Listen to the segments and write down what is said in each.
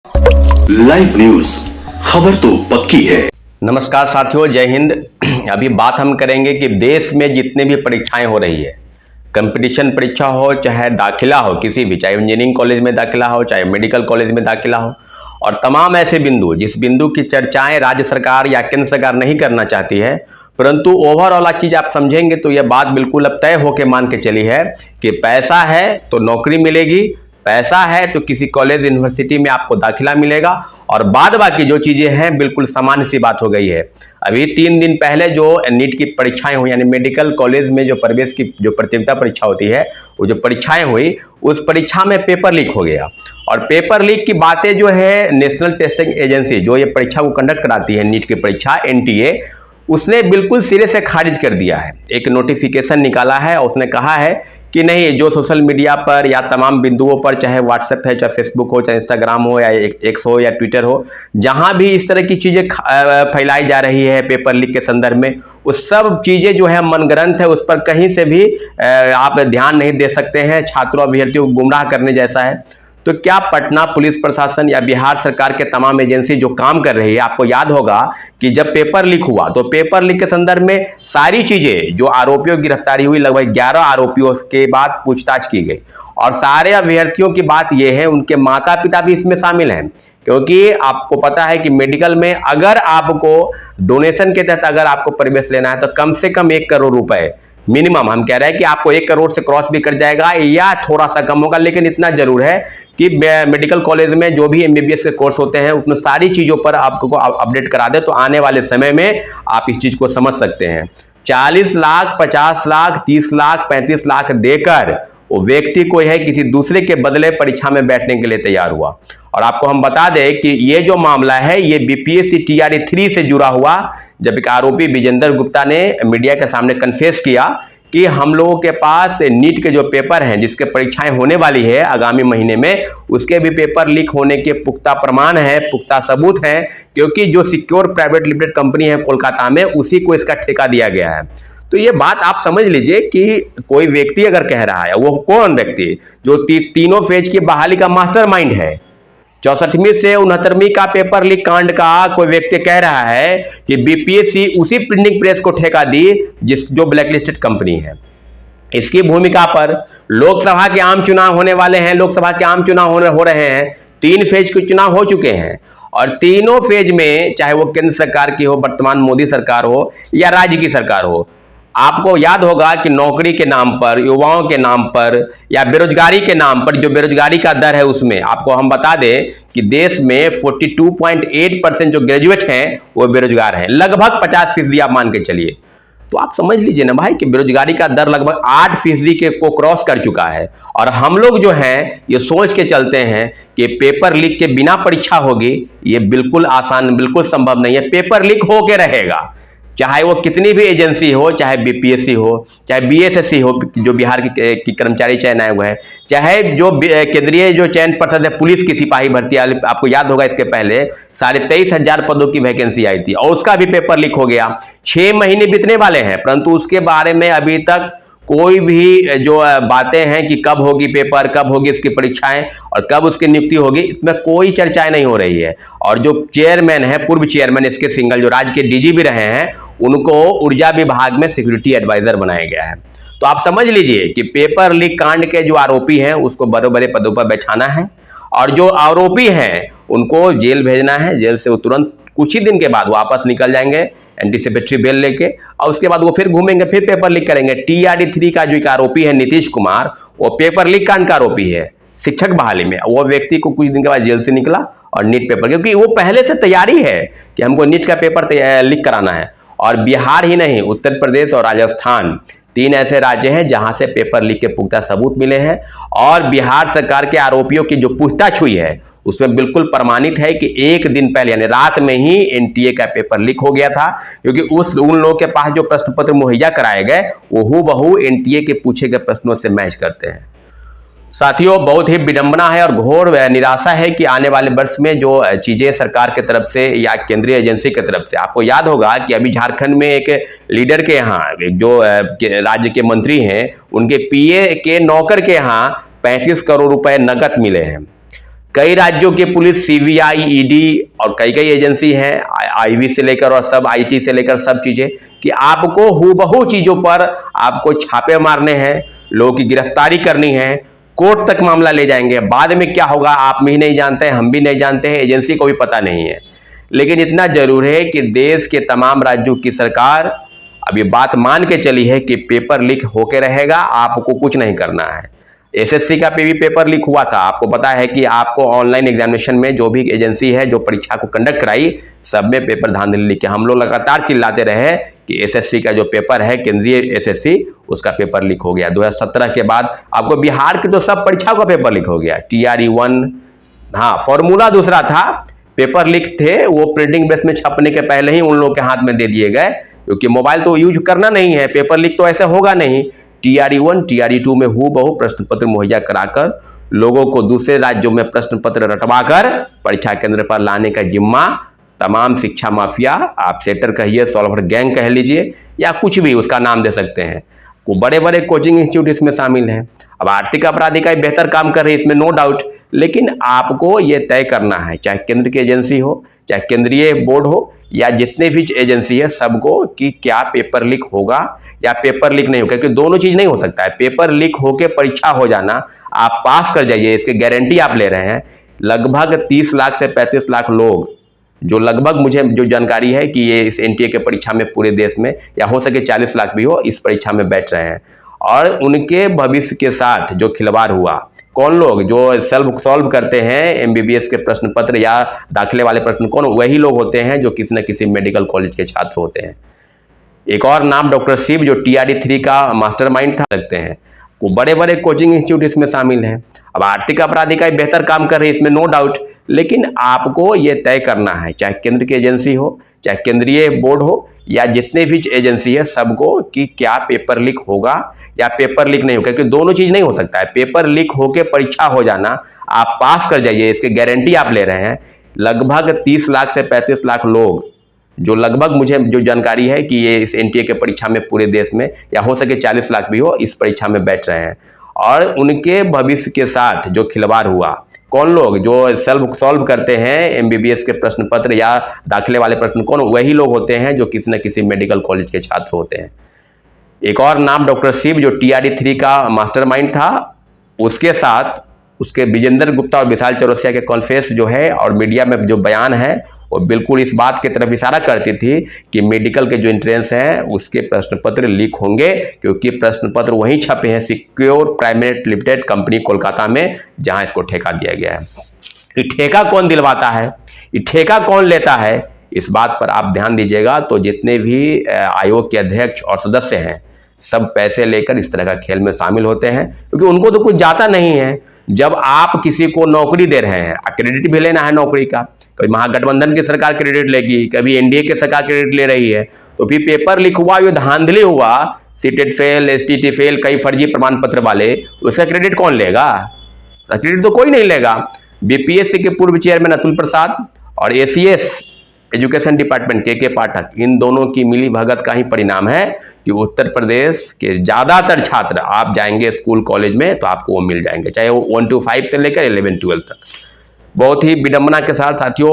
Live news, खबर तो पक्की है। नमस्कार साथियों, जय हिंद। अभी बात हम करेंगे कि देश में जितने भी परीक्षाएं हो रही है, कंपटीशन परीक्षा हो चाहे दाखिला हो किसी भी, चाहे इंजीनियरिंग कॉलेज में दाखिला हो चाहे मेडिकल कॉलेज में दाखिला हो, और तमाम ऐसे बिंदु जिस बिंदु की चर्चाएं राज्य सरकार या केंद्र सरकार नहीं करना चाहती है, परंतु ओवरऑल चीज आप समझेंगे तो यह बात बिल्कुल अब तय होकर मान के चली है कि पैसा है तो नौकरी मिलेगी, पैसा है तो किसी कॉलेज यूनिवर्सिटी में आपको दाखिला मिलेगा, और बाद बाकी जो चीजें हैं बिल्कुल सामान्य सी बात हो गई है। अभी 3 दिन पहले जो नीट की परीक्षाएं हुई, यानी मेडिकल कॉलेज में जो प्रवेश की जो प्रतियोगिता परीक्षा होती है, वो जो परीक्षाएं हुई उस परीक्षा में पेपर लीक हो गया। और पेपर लीक की बातें जो है नेशनल टेस्टिंग एजेंसी जो ये परीक्षा को कंडक्ट कराती है, नीट की परीक्षा NTA, उसने बिल्कुल सिरे से खारिज कर दिया है। एक नोटिफिकेशन निकाला है और उसने कहा है कि नहीं, जो सोशल मीडिया पर या तमाम बिंदुओं पर, चाहे व्हाट्सएप है चाहे फेसबुक हो चाहे इंस्टाग्राम हो या एक्स हो या ट्विटर हो, जहां भी इस तरह की चीजें फैलाई जा रही है पेपर लीक के संदर्भ में, उस सब चीजें जो है मनगढ़ंत है, उस पर कहीं से भी आप ध्यान नहीं दे सकते हैं। छात्रों अभ्यर्थियों को गुमराह करने जैसा है। तो क्या पटना पुलिस प्रशासन या बिहार सरकार के तमाम एजेंसी जो काम कर रही है, आपको याद होगा कि जब पेपर लीक हुआ तो पेपर लीक के संदर्भ में सारी चीजें, जो आरोपियों की गिरफ्तारी हुई, लगभग 11 आरोपियों के बाद पूछताछ की गई, और सारे अभ्यर्थियों की बात यह है उनके माता पिता भी इसमें शामिल हैं। क्योंकि आपको पता है कि मेडिकल में अगर आपको डोनेशन के तहत अगर आपको प्रवेश लेना है तो कम से कम 1 करोड़ रुपए मिनिमम, हम कह रहे हैं कि आपको 1 करोड़ से क्रॉस भी कर जाएगा या थोड़ा सा कम होगा, लेकिन इतना जरूर है कि मेडिकल कॉलेज में जो भी MBBS के कोर्स होते हैं उसमें सारी चीजों पर आपको अपडेट करा दे तो आने वाले समय में आप इस चीज को समझ सकते हैं। 40 लाख, 50 लाख, 30 लाख, 35 लाख देकर वो व्यक्ति को है किसी दूसरे के बदले परीक्षा में बैठने के लिए तैयार हुआ। और आपको हम बता दें कि ये जो मामला है ये BPSC TRE 3 से जुड़ा हुआ, जब एक आरोपी विजेंद्र गुप्ता ने मीडिया के सामने कन्फेस किया कि हम लोगों के पास नीट के जो पेपर हैं जिसके परीक्षाएं होने वाली है आगामी महीने में, उसके भी पेपर लीक होने के पुख्ता प्रमाण हैं, पुख्ता सबूत हैं, क्योंकि जो सिक्योर प्राइवेट लिमिटेड कंपनी है कोलकाता में, उसी को इसका ठेका दिया गया है। तो ये बात आप समझ लीजिए कि कोई व्यक्ति अगर कह रहा है, वो कौन व्यक्ति जो तीनों फेज की बहाली का मास्टरमाइंड है, 64वीं से 69वीं का पेपर लीक कांड का कोई व्यक्ति कह रहा है कि BPSC उसी प्रिंटिंग प्रेस को ठेका दी जो ब्लैकलिस्टेड कंपनी है। इसकी भूमिका पर लोकसभा के आम चुनाव होने वाले हैं, लोकसभा के आम चुनाव हो रहे हैं, 3 फेज के चुनाव हो चुके हैं, और तीनों फेज में चाहे वो केंद्र सरकार की हो, वर्तमान मोदी सरकार हो या राज्य की सरकार हो, आपको याद होगा कि नौकरी के नाम पर, युवाओं के नाम पर या बेरोजगारी के नाम पर, जो बेरोजगारी का दर है उसमें आपको हम बता दें कि देश में 42.8% जो ग्रेजुएट हैं वो बेरोजगार हैं, लगभग 50% आप मान के चलिए। तो आप समझ लीजिए ना भाई कि बेरोजगारी का दर लगभग 8% के को क्रॉस कर चुका है। और हम लोग जो हैं ये सोच के चलते हैं कि पेपर लीक के बिना परीक्षा होगी, ये बिल्कुल आसान, बिल्कुल संभव नहीं है। पेपर लीक होके रहेगा, चाहे वो कितनी भी एजेंसी हो, चाहे BPSC हो, चाहे BSSC हो जो बिहार की कर्मचारी चयन आयोग है, चाहे जो केंद्रीय जो चयन पर्षद है पुलिस की सिपाही भर्ती, आपको याद होगा इसके पहले 23,500 पदों की वैकेंसी आई थी और उसका भी पेपर लीक हो गया। 6 महीने बीतने वाले हैं, परंतु उसके बारे में अभी तक कोई भी जो बातें हैं कि कब होगी पेपर, कब होगी इसकी परीक्षाएं और कब उसकी नियुक्ति होगी, इसमें कोई चर्चाएं नहीं हो रही है। और जो चेयरमैन है, पूर्व चेयरमैन SK सिंघल, जो राज्य के DG भी रहे हैं, उनको ऊर्जा विभाग में सिक्योरिटी एडवाइजर बनाया गया है। तो आप समझ लीजिए कि पेपर लीक कांड के जो आरोपी हैं उसको बड़े बड़े पदों पर बैठाना है, और जो आरोपी हैं उनको जेल भेजना है। जेल से वो तुरंत कुछ ही दिन के बाद वापस निकल जाएंगे एंटीसिपेटरी बेल लेके, और उसके बाद वो फिर घूमेंगे, फिर पेपर लीक करेंगे। TRE 3 का जो एक आरोपी है नीतीश कुमार, वो पेपर लीक कांड का आरोपी है शिक्षक बहाली में। वो व्यक्ति को कुछ दिन के बाद जेल से निकला और नीट पेपर, क्योंकि वो पहले से तैयारी है कि हमको नीट का पेपर लीक कराना है। और बिहार ही नहीं, उत्तर प्रदेश और राजस्थान 3 ऐसे राज्य हैं जहां से पेपर लीक के पुख्ता सबूत मिले हैं, और बिहार सरकार के आरोपियों की जो पूछताछ हुई है उसमें बिल्कुल प्रमाणित है कि 1 दिन पहले यानी रात में ही NTA का पेपर लीक हो गया था, क्योंकि उन लोगों के पास जो प्रश्न पत्र मुहैया कराए गए वो हूबहू NTA के पूछे गए प्रश्नों से मैच करते हैं। साथियों, बहुत ही विडंबना है और घोर निराशा है कि आने वाले वर्ष में जो चीजें सरकार की तरफ से या केंद्रीय एजेंसी की तरफ से, आपको याद होगा कि अभी झारखंड में एक लीडर के यहाँ, जो राज्य के मंत्री हैं, उनके PA के नौकर के यहाँ 35 करोड़ रुपए नकद मिले हैं। कई राज्यों की पुलिस, सीबीआई, ईडी और कई कई एजेंसी हैं, आईवी से लेकर और सब आईटी से लेकर सब चीजें, कि आपको हूबहू चीजों पर आपको छापे मारने हैं, लोगों की गिरफ्तारी करनी है, कोर्ट तक मामला ले जाएंगे। बाद में क्या होगा आप भी नहीं जानते हैं, हम भी नहीं जानते हैं, एजेंसी को भी पता नहीं है। लेकिन इतना जरूर है कि देश के तमाम राज्यों की सरकार अब ये बात मान के चली है कि पेपर लीक होके रहेगा, आपको कुछ नहीं करना है। एसएससी का भी पेपर लीक हुआ था, आपको पता है कि आपको ऑनलाइन एग्जामिनेशन में जो भी एजेंसी है जो परीक्षा को कंडक्ट कराई, सब में पेपर धांधली लीक है। हम लोग लगातार चिल्लाते रहे कि एसएससी का जो पेपर है, केंद्रीय एसएससी, उसका पेपर लीक हो गया। 2017 के बाद आपको बिहार की तो सब परीक्षाओं का पेपर लीक हो गया। TRE 1, हाँ, फॉर्मूला दूसरा था, पेपर लीक थे, वो प्रिंटिंग प्रेस में छपने के पहले ही उन लोगों के हाथ में दे दिए गए, क्योंकि मोबाइल तो यूज करना नहीं है, पेपर लीक तो ऐसे होगा नहीं। TRE 1, TRE 2 में हूबहू प्रश्न पत्र मुहैया कराकर लोगों को दूसरे राज्यों में प्रश्न पत्र रटवाकर परीक्षा केंद्र पर लाने का जिम्मा तमाम शिक्षा माफिया, आप सेटर कहिए, सॉल्वर गैंग कह लीजिए, या कुछ भी उसका नाम दे सकते हैं, वो बड़े बड़े कोचिंग इंस्टीट्यूट इसमें शामिल हैं। अब आर्थिक अपराध इकाई बेहतर काम कर रही है, इसमें नो डाउट, लेकिन आपको ये तय करना है, चाहे केंद्र की एजेंसी हो, चाहे केंद्रीय बोर्ड हो, या जितने भी एजेंसी है सबको, कि क्या पेपर लीक होगा या पेपर लीक नहीं होगा, क्योंकि दोनों चीज नहीं हो सकता है। पेपर लीक होके परीक्षा हो जाना, आप पास कर जाइए, इसकी गारंटी आप ले रहे हैं। लगभग 30 लाख से 35 लाख लोग, जो लगभग मुझे जो जानकारी है कि ये इस एनटीए के परीक्षा में पूरे देश में, या हो सके 40 लाख भी हो, इस परीक्षा में बैठ रहे हैं, और उनके भविष्य के साथ जो खिलवाड़ हुआ, कौन लोग जो सॉल्व करते हैं एमबीबीएस के प्रश्न पत्र या दाखिले वाले प्रश्न, कौन? वही लोग होते हैं जो किसी न किसी मेडिकल कॉलेज के छात्र होते हैं। एक और नाम डॉक्टर शिव, जो TRE 3 का मास्टरमाइंड था, लगते हैं, वो बड़े बड़े कोचिंग इंस्टीट्यूट इसमें शामिल हैं। अब आर्थिक अपराध इकाई बेहतर काम कर रही है, इसमें नो डाउट, लेकिन आपको ये तय करना है, चाहे केंद्र की एजेंसी हो, चाहे केंद्रीय बोर्ड हो, या जितने भी एजेंसी है सबको, कि क्या पेपर लीक होगा या पेपर लीक नहीं होगा, क्योंकि दोनों चीज नहीं हो सकता है। पेपर लीक होके परीक्षा हो जाना, आप पास कर जाइए, इसकी गारंटी आप ले रहे हैं। लगभग 30 लाख से 35 लाख लोग, जो लगभग मुझे जो जानकारी है कि ये इस एनटीए के परीक्षा में पूरे देश में, या हो सके 40 लाख भी हो, इस परीक्षा में बैठ रहे हैं, और उनके भविष्य के साथ जो खिलवाड़ हुआ, कौन लोग जो सॉल्व करते हैं एमबीबीएस के प्रश्न पत्र या दाखिले वाले प्रश्न, कौन? वही लोग होते हैं जो किसी न किसी मेडिकल कॉलेज के छात्र होते हैं। एक और नाम डॉक्टर शिव, जो TRE 3 का मास्टरमाइंड था, उसके साथ उसके विजेंद्र गुप्ता और विशाल चौरसिया के कॉन्फ्रेंस जो है और मीडिया में जो बयान है, वो बिल्कुल इस बात की तरफ इशारा करती थी कि मेडिकल के जो एंट्रेंस हैं उसके प्रश्न पत्र लीक होंगे, क्योंकि प्रश्न पत्र वहीं छपे हैं secure private limited company Kolkata में, जहां इसको ठेका दिया गया है। ये ठेका कौन दिलवाता है, ये ठेका कौन लेता है, इस बात पर आप ध्यान दीजिएगा। तो जितने भी आयोग के अध्यक्ष और सदस्य हैं, सब पैसे लेकर इस तरह का खेल में शामिल होते हैं, क्योंकि उनको तो कुछ जाता नहीं है। जब आप किसी को नौकरी दे रहे हैं, क्रेडिट भी लेना है नौकरी का, कभी महागठबंधन की सरकार क्रेडिट लेगी, कभी एनडीए की सरकार क्रेडिट ले रही है, तो फिर पेपर लीक हुआ, ये धांधली हुआ, सीटेट फेल, एसटीटी फेल, कई फर्जी प्रमाण पत्र वाले, उसका क्रेडिट कौन लेगा? क्रेडिट तो कोई नहीं लेगा। बीपीएससी के पूर्व चेयरमैन अतुल प्रसाद और एसीएस एजुकेशन डिपार्टमेंट के पाठक, इन दोनों की मिली भगत का ही परिणाम है कि उत्तर प्रदेश के ज्यादातर छात्र, आप जाएंगे स्कूल कॉलेज में तो आपको वो मिल जाएंगे, चाहे वो 1 to 5 से लेकर 11-12 तक। बहुत ही विडंबना के साथ साथियों,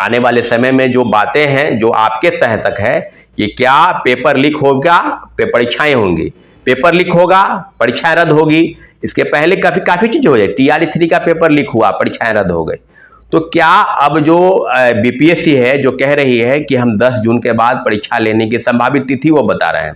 आने वाले समय में जो बातें हैं जो आपके तह तक है कि क्या पेपर लीक होगा, परीक्षाएं होंगी, पेपर लीक होगा, परीक्षाएं रद्द होगी। इसके पहले काफी चीजें हो जाए, TRE 3 का पेपर लीक हुआ, परीक्षाएं रद्द हो गई, तो क्या अब जो बीपीएससी है जो कह रही है कि हम 10 जून के बाद परीक्षा लेने की संभावित तिथि वो बता रहे हैं,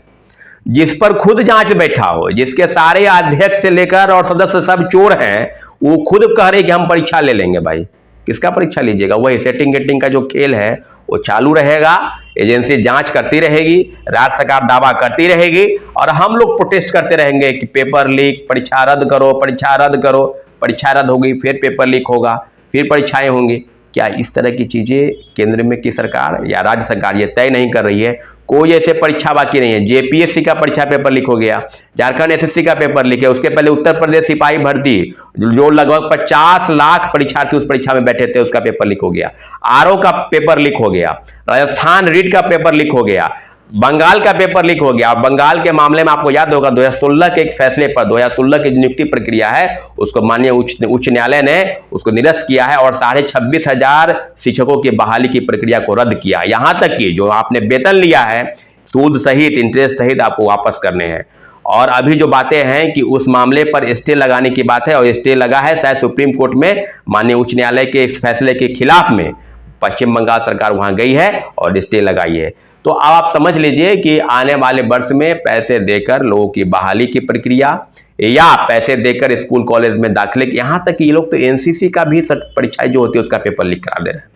जिस पर खुद जांच बैठा हो, जिसके सारे अध्यक्ष से लेकर और सदस्य सब चोर हैं, वो खुद कह रहे कि हम परीक्षा ले लेंगे। भाई किसका परीक्षा लीजिएगा? वही सेटिंग गेटिंग का जो खेल है वो चालू रहेगा, एजेंसी जांच करती रहेगी, राज्य सरकार दावा करती रहेगी, और हम लोग प्रोटेस्ट करते रहेंगे कि पेपर लीक, परीक्षा रद्द करो, परीक्षा रद्द करो। परीक्षा रद्द होगी, फिर पेपर लीक होगा, फिर परीक्षाएं होंगी। क्या इस तरह की चीजें केंद्र में की सरकार या राज्य सरकार ये तय नहीं कर रही है? कोई ऐसे परीक्षा बाकी नहीं है। जेपीएससी का परीक्षा पेपर लीक हो गया, झारखंड एसएससी का पेपर लीक है, उसके पहले उत्तर प्रदेश सिपाही भर्ती जो लगभग 50 लाख परीक्षार्थी उस परीक्षा में बैठे थे, उसका पेपर लीक हो गया। आरओ का पेपर लीक हो गया, राजस्थान रीट का पेपर लीक हो गया, बंगाल का पेपर लीक हो गया। और बंगाल के मामले में आपको याद होगा 2016 के एक फैसले पर 2016 की जो नियुक्ति प्रक्रिया है उसको माननीय उच्च न्यायालय ने उसको निरस्त किया है और 26,500 शिक्षकों की बहाली की प्रक्रिया को रद्द किया। यहां तक कि जो आपने वेतन लिया है सूद सहित इंटरेस्ट सहित आपको वापस करने हैं। और अभी जो बातें हैं कि उस मामले पर स्टे लगाने की बात है और स्टे लगा है शायद सुप्रीम कोर्ट में माननीय उच्च न्यायालय के इस फैसले के खिलाफ में पश्चिम बंगाल सरकार वहां गई है और स्टे लगाई है। तो अब आप समझ लीजिए कि आने वाले वर्ष में पैसे देकर लोगों की बहाली की प्रक्रिया या पैसे देकर स्कूल कॉलेज में दाखिले, यहां तक कि ये लोग तो एनसीसी का भी परीक्षाएं जो होती है उसका पेपर लीक करा दे रहे हैं।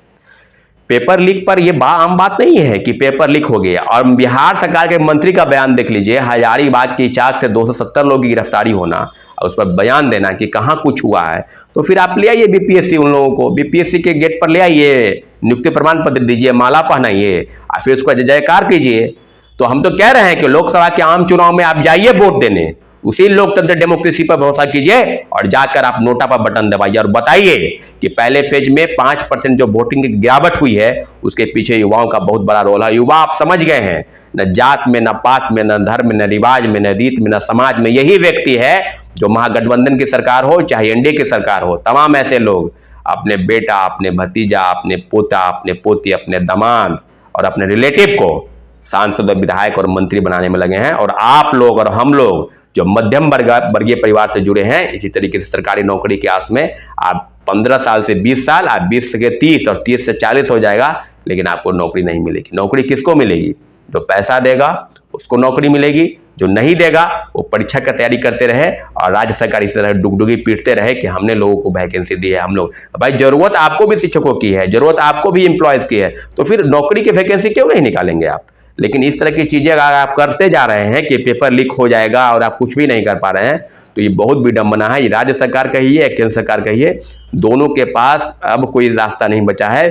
पेपर लीक पर यह आम बात नहीं है कि पेपर लीक हो गया। और बिहार सरकार के मंत्री का बयान देख लीजिए, हजारीबाग की चाक से 270 लोगों की गिरफ्तारी होना और उस पर बयान देना कि कहां कुछ हुआ है। तो फिर आप ले आइए बीपीएससी, उन लोगों को बीपीएससी के गेट पर ले आइए, नियुक्ति प्रमाण पत्र दीजिए, माला पहनाइए और फिर उसका जयकार कीजिए। तो हम तो कह रहे हैं कि लोकसभा के आम चुनाव में आप जाइए वोट देने, उसी लोकतंत्र डेमोक्रेसी पर भरोसा कीजिए और जाकर आप नोटा पर बटन दबाइए और बताइए कि पहले फेज में 5% जो वोटिंग की गिरावट हुई है उसके पीछे युवाओं का बहुत बड़ा रोल है। युवा आप समझ गए हैं, न जात में, न पात में, न धर्म में, न रिवाज में, न रीत में, न समाज में, यही व्यक्ति है जो महागठबंधन की सरकार हो चाहे एनडीए की सरकार हो, तमाम ऐसे लोग अपने बेटा, अपने भतीजा, अपने पोता, अपने पोती, अपने दामाद और अपने रिलेटिव को सांसद, विधायक और मंत्री बनाने में लगे हैं। और आप लोग और हम लोग जो मध्यम वर्गीय परिवार से जुड़े हैं, इसी तरीके से सरकारी नौकरी की आस में आप 15 साल से 20 साल, आप 20 से 30 और 30 से 40 हो जाएगा, लेकिन आपको नौकरी नहीं मिलेगी। नौकरी किसको मिलेगी? जो पैसा देगा उसको नौकरी मिलेगी, जो नहीं देगा वो परीक्षा की तैयारी करते रहे और राज्य सरकार इस तरह डुगडुगी पीटते रहे कि हमने लोगों को वैकेंसी दी है। हम लोग भाई, जरूरत आपको भी शिक्षकों की है, जरूरत आपको भी एम्प्लॉयज की है, तो फिर नौकरी की वैकेंसी क्यों नहीं निकालेंगे आप? लेकिन इस तरह की चीजें अगर आप करते जा रहे हैं कि पेपर लीक हो जाएगा और आप कुछ भी नहीं कर पा रहे हैं, तो ये बहुत विडंबना है। ये राज्य सरकार कहिए या केंद्र सरकार कहिए, दोनों के पास अब कोई रास्ता नहीं बचा है।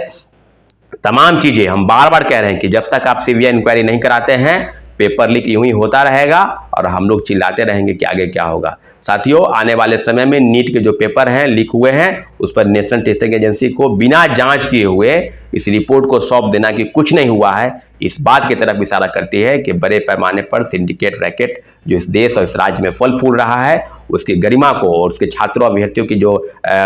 तमाम चीजें हम बार बार कह रहे हैं कि जब तक आप सीबीआई इंक्वायरी नहीं कराते हैं पेपर लीक यूं ही होता रहेगा और हम लोग चिल्लाते रहेंगे कि आगे क्या होगा। साथियों, आने वाले समय में नीट के जो पेपर हैं लीक हुए हैं उस पर नेशनल टेस्टिंग एजेंसी को बिना जांच किए हुए इस रिपोर्ट को सौंप देना कि कुछ नहीं हुआ है, इस बात की तरफ इशारा करती है कि बड़े पैमाने पर सिंडिकेट रैकेट जो इस देश और इस राज्य में फल फूल रहा है उसकी गरिमा को और उसके छात्रों अभ्यर्थियों की जो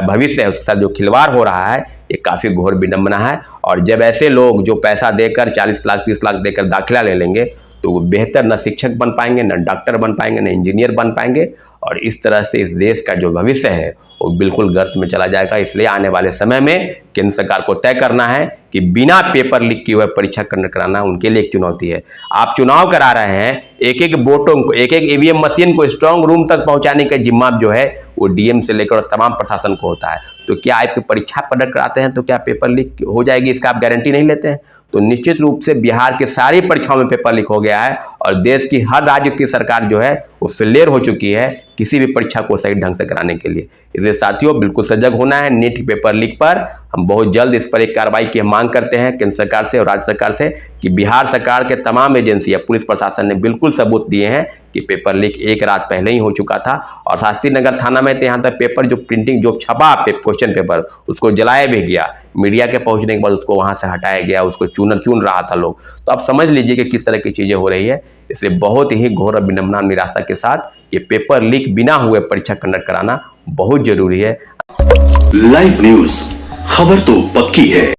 भविष्य है उसके साथ जो खिलवाड़ हो रहा है ये काफ़ी घोर विडंबना है। और जब ऐसे लोग जो पैसा देकर 40 लाख 30 लाख देकर दाखिला ले लेंगे तो वो बेहतर न शिक्षक बन पाएंगे, न डॉक्टर बन पाएंगे, न इंजीनियर बन पाएंगे और इस तरह से इस देश का जो भविष्य है वो बिल्कुल गर्त में चला जाएगा। इसलिए आने वाले समय में केंद्र सरकार को तय करना है कि बिना पेपर लीक किए हुए परीक्षा कंडक्ट कराना उनके लिए एक चुनौती है। आप चुनाव करा रहे हैं, एक एक वोटों को, एक एक ईवीएम मशीन को स्ट्रांग रूम तक पहुंचाने का जिम्मा जो है वो डीएम से लेकर तमाम प्रशासन को होता है। तो क्या आपकी परीक्षा कंडक्ट कराते हैं तो क्या पेपर लीक हो जाएगी इसका आप गारंटी नहीं लेते हैं? तो निश्चित रूप से बिहार के सारी परीक्षाओं में पेपर लीक हो गया है और देश की हर राज्य की सरकार जो है वो फेलियर हो चुकी है किसी भी परीक्षा को सही ढंग से कराने के लिए। इसलिए साथियों, बिल्कुल सजग होना है। नीट पेपर लीक पर हम बहुत जल्द इस पर एक कार्रवाई की मांग करते हैं केंद्र सरकार से और राज्य सरकार से कि बिहार सरकार के तमाम एजेंसी या पुलिस प्रशासन ने बिल्कुल सबूत दिए हैं कि पेपर लीक एक रात पहले ही हो चुका था। और शास्त्री नगर थाना में तो यहाँ तक पेपर जो प्रिंटिंग जो छपा क्वेश्चन पेपर उसको जलाया भी गया, मीडिया के पहुंचने के बाद उसको वहां से हटाया गया, उसको चुन रहा था लोग। तो आप समझ लीजिए कि किस तरह की चीजें हो रही है। इसलिए बहुत ही घोर विडंबना निराशा के साथ ये पेपर लीक बिना हुए परीक्षा कंडक्ट कराना बहुत जरूरी है। लाइव न्यूज, खबर तो पक्की है।